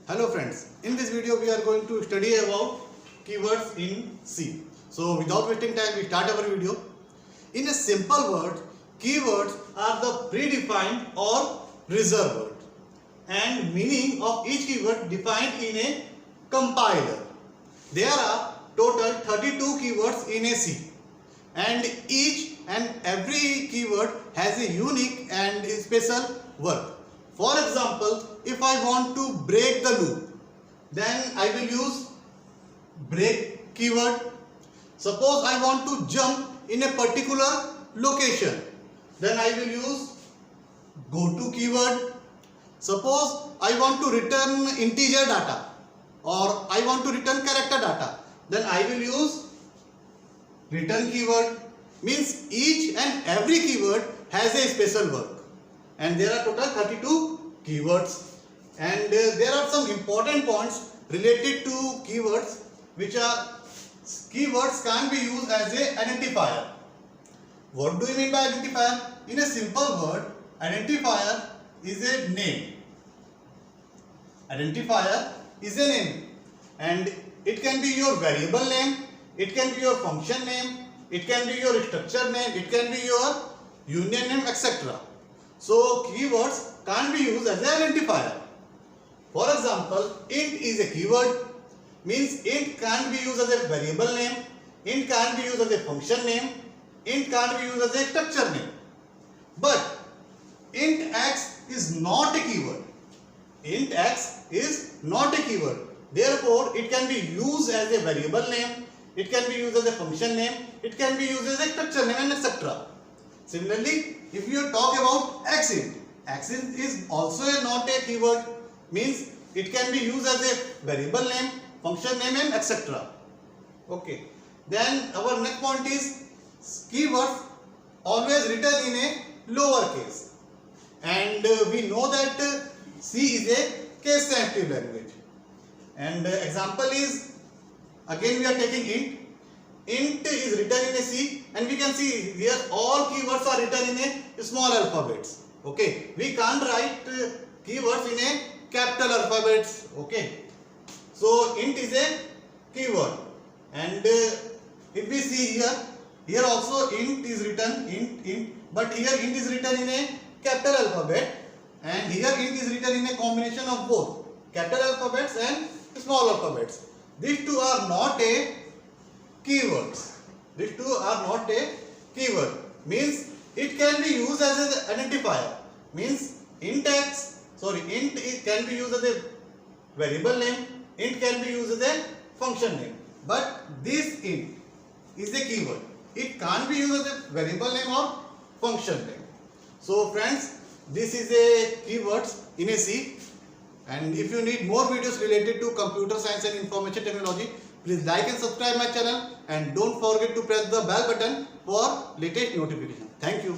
Hello friends, in this video we are going to study about keywords in C. So without wasting time, we start our video. In a simple word, keywords are the predefined or reserved word and meaning of each keyword defined in a compiler. There are total 32 keywords in a C and each and every keyword has a unique and special work. For example, if I want to break the loop, then I will use break keyword. Suppose I want to jump in a particular location, then I will use go to keyword. Suppose I want to return integer data or I want to return character data, then I will use return keyword. Means each and every keyword has a special work. And there are total 32 keywords, and there are some important points related to keywords, which are keywords can be used as a identifier. What do you mean by identifier? In a simple word, identifier is a name. Identifier is a name, and it can be your variable name, it can be your function name, it can be your structure name, it can be your union name, etc. So keywords can be used as an identifier. For example, int is a keyword, means int can be used as a variable name, int can be used as a function name, int can be used as a structure name. But int x is not a keyword. Int x is not a keyword. Therefore, it can be used as a variable name, it can be used as a function name, it can be used as a structure name, and etc. Similarly, if you talk about xint, xint is also not a keyword, means it can be used as a variable name, function name, and etc. Okay. Then our next point is keywords always written in a lower case, and we know that C is a case sensitive language. And example is, again we are taking int. Int is written in a C, and we can see here all keywords are written in a small alphabets. Okay, we can't write keywords in a capital alphabets. Okay, so int is a keyword, and if we see here also int is written int, but here int is written in a capital alphabet, and here int is written in a combination of both capital alphabets and small alphabets. These two are not a keywords. These two are not a keyword. Means it can be used as an identifier. Means int can be used as a variable name. Int can be used as a function name. But this int is a keyword. It can't be used as a variable name or function name. So friends, this is a keywords in a C. And if you need more videos related to computer science and information technology, please like and subscribe my channel, and don't forget to press the bell button for latest notification. Thank you.